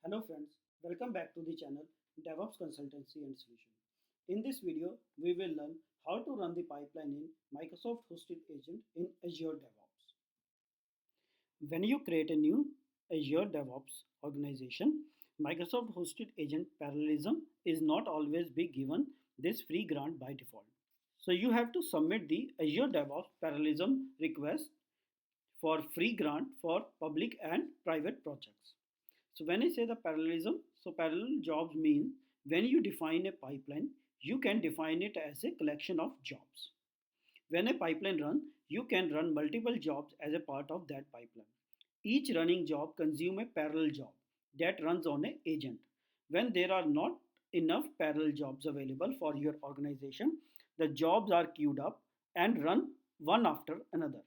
Hello friends, welcome back to the channel DevOps Consultancy and Solution. In this video, we will learn how to run the pipeline in Microsoft Hosted Agent in Azure DevOps. When you create a new Azure DevOps organization, Microsoft Hosted Agent parallelism is not always be given this free grant by default. So you have to submit the Azure DevOps parallelism request for free grant for public and private projects. So when I say the parallelism, so parallel jobs mean when you define a pipeline, you can define it as a collection of jobs. When a pipeline runs, you can run multiple jobs as a part of that pipeline. Each running job consumes a parallel job that runs on an agent. When there are not enough parallel jobs available for your organization, the jobs are queued up and run one after another.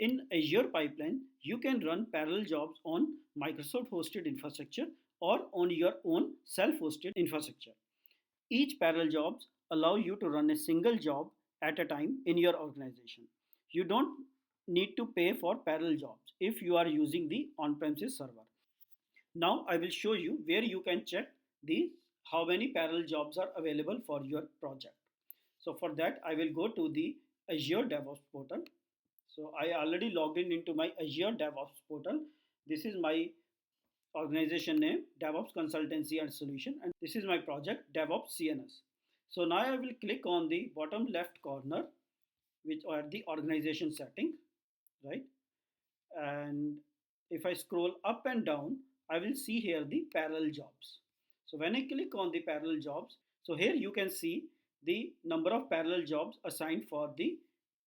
In Azure Pipeline, you can run parallel jobs on Microsoft hosted infrastructure or on your own self-hosted infrastructure. Each parallel jobs allow you to run a single job at a time in your organization. You don't need to pay for parallel jobs if you are using the on-premises server. Now I will show you where you can check the how many parallel jobs are available for your project. So for that I will go to the Azure DevOps portal. So I already logged in into my Azure DevOps portal. This is my organization name, DevOps Consultancy and Solution, and this is my project, DevOps CNS. So now I will click on the bottom left corner, which are the organization setting, right? And if I scroll up and down, I will see here the parallel jobs. So when I click on the parallel jobs, so here you can see the number of parallel jobs assigned for the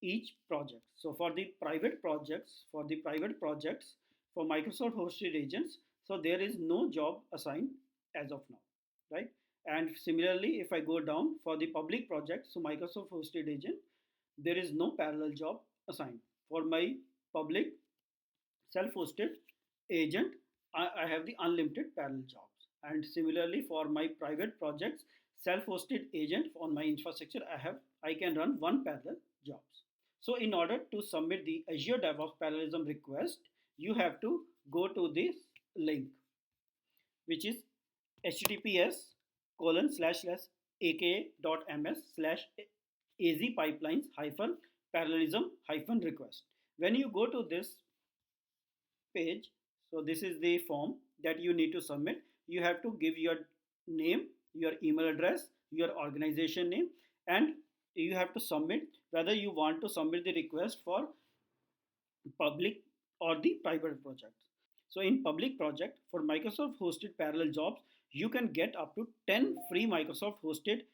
each project. So for the private projects, for Microsoft hosted agents, so there is no job assigned as of now, right? And similarly, if I go down for the public project, so Microsoft hosted agent, there is no parallel job assigned. For my public self-hosted agent, I have the unlimited parallel jobs. And similarly for my private projects, self-hosted agent on my infrastructure, I can run one parallel jobs. So in order to submit the Azure DevOps parallelism request, you have to go to this link, which is https://aka.ms/azpipelines-parallelism-request. When you go to this page, so this is the form that you need to submit. You have to give your name, your email address, your organization name, and you have to submit whether you want to submit the request for public or the private project. So in public project for Microsoft hosted parallel jobs, you can get up to 10 free Microsoft hosted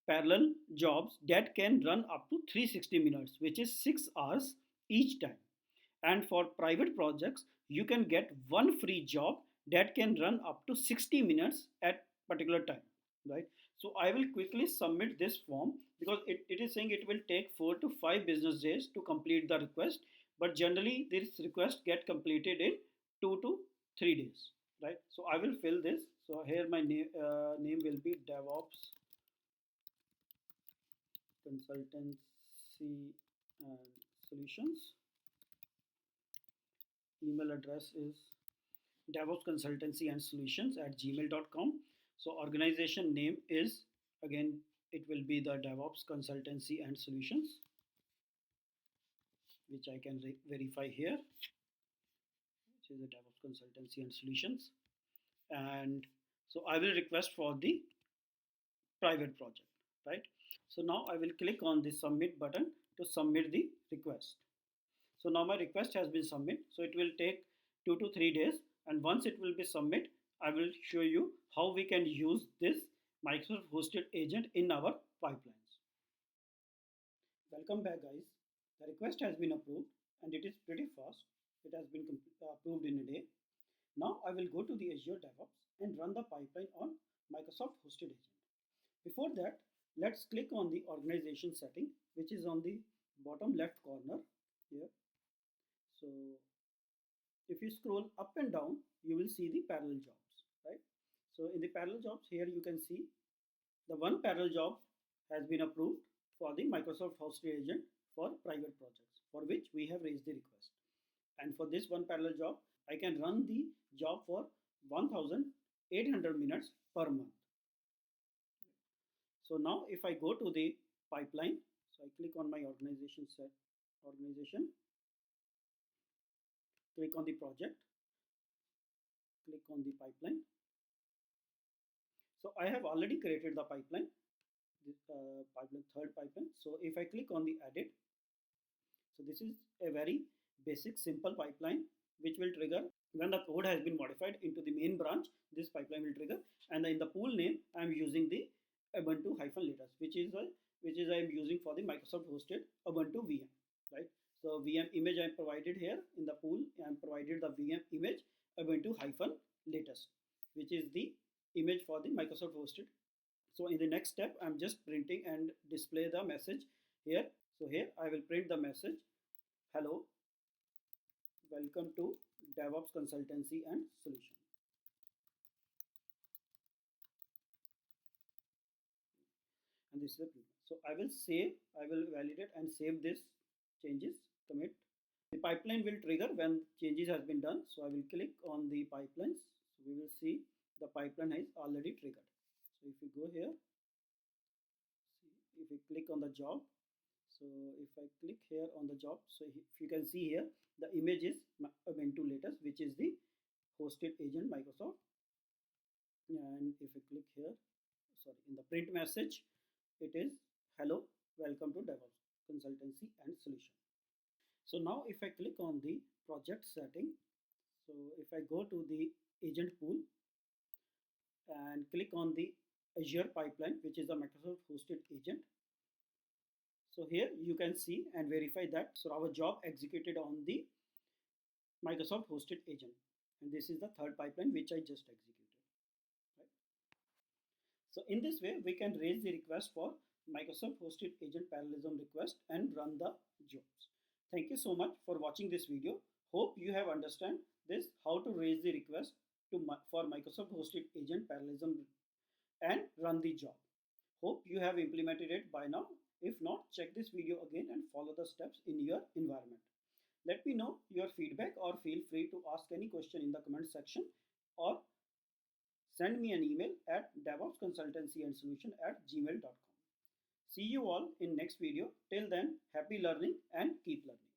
parallel jobs that can run up to 360 minutes, which is 6 hours each time. And for private projects, you can get one free job that can run up to 60 minutes at particular time, right? So I will quickly submit this form because it is saying it will take 4 to 5 business days to complete the request, but generally this request get completed in 2 to 3 days, right? So I will fill this. So here my name will be DevOps Consultancy and Solutions. Email address is DevOps Consultancy and Solutions at gmail.com. So organization name is, again, it will be the DevOps Consultancy and Solutions, which I can verify here, which is the DevOps Consultancy and Solutions. And so I will request for the private project, right? So now I will click on the submit button to submit the request. So now my request has been submitted. So it will take 2 to 3 days, and once it will be submitted, I will show you how we can use this Microsoft hosted agent in our pipelines. Welcome back, guys. The request has been approved and it is pretty fast. It has been approved in a day. Now I will go to the Azure DevOps and run the pipeline on Microsoft hosted agent. Before that, let's click on the organization setting, which is on the bottom left corner here. So if you scroll up and down, you will see the parallel jobs, right? So in the parallel jobs here, you can see the one parallel job has been approved for the Microsoft hosted agent for private projects, for which we have raised the request. And for this one parallel job, I can run the job for 1800 minutes per month. So now if I go to the pipeline, so I click on my organization, click on the project, click on the pipeline. So I have already created the pipeline, this pipeline, third pipeline. So if I click on the edit, so this is a very basic simple pipeline which will trigger when the code has been modified into the main branch. This pipeline will trigger, and in the pool name I am using the Ubuntu -latest, which is I am using for the Microsoft hosted Ubuntu VM, right? So VM image I am provided here in the pool. I am provided the VM image Ubuntu -latest, which is the image for the Microsoft hosted. So in the next step, I'm just printing and display the message here. So here I will print the message, hello, welcome to DevOps Consultancy and Solution. And this is the print. So I will validate and save this changes, commit. The pipeline will trigger when changes has been done. So I will click on the pipelines. So we will see the pipeline is already triggered. So if you go here, if you click on the job, so if I click here on the job, so if you can see here, the image is Ubuntu latest, which is the hosted agent Microsoft. And if I click here, sorry, in the print message, it is hello, welcome to DevOps Consultancy and Solution. So now if I click on the project setting, so if I go to the agent pool and click on the Azure pipeline, which is a Microsoft hosted agent. So here you can see and verify that so our job executed on the Microsoft hosted agent, and this is the third pipeline which I just executed, right? So in this way we can raise the request for Microsoft hosted agent parallelism request and run the jobs. Thank you so much for watching this video. Hope you have understand this how to raise the request for Microsoft hosted agent parallelism and run the job. Hope you have implemented it by now. If not, check this video again and follow the steps in your environment. Let me know your feedback, or feel free to ask any question in the comment section, or send me an email at devopsconsultancyandsolution@gmail.com. See you all in next video. Till then, happy learning and keep learning.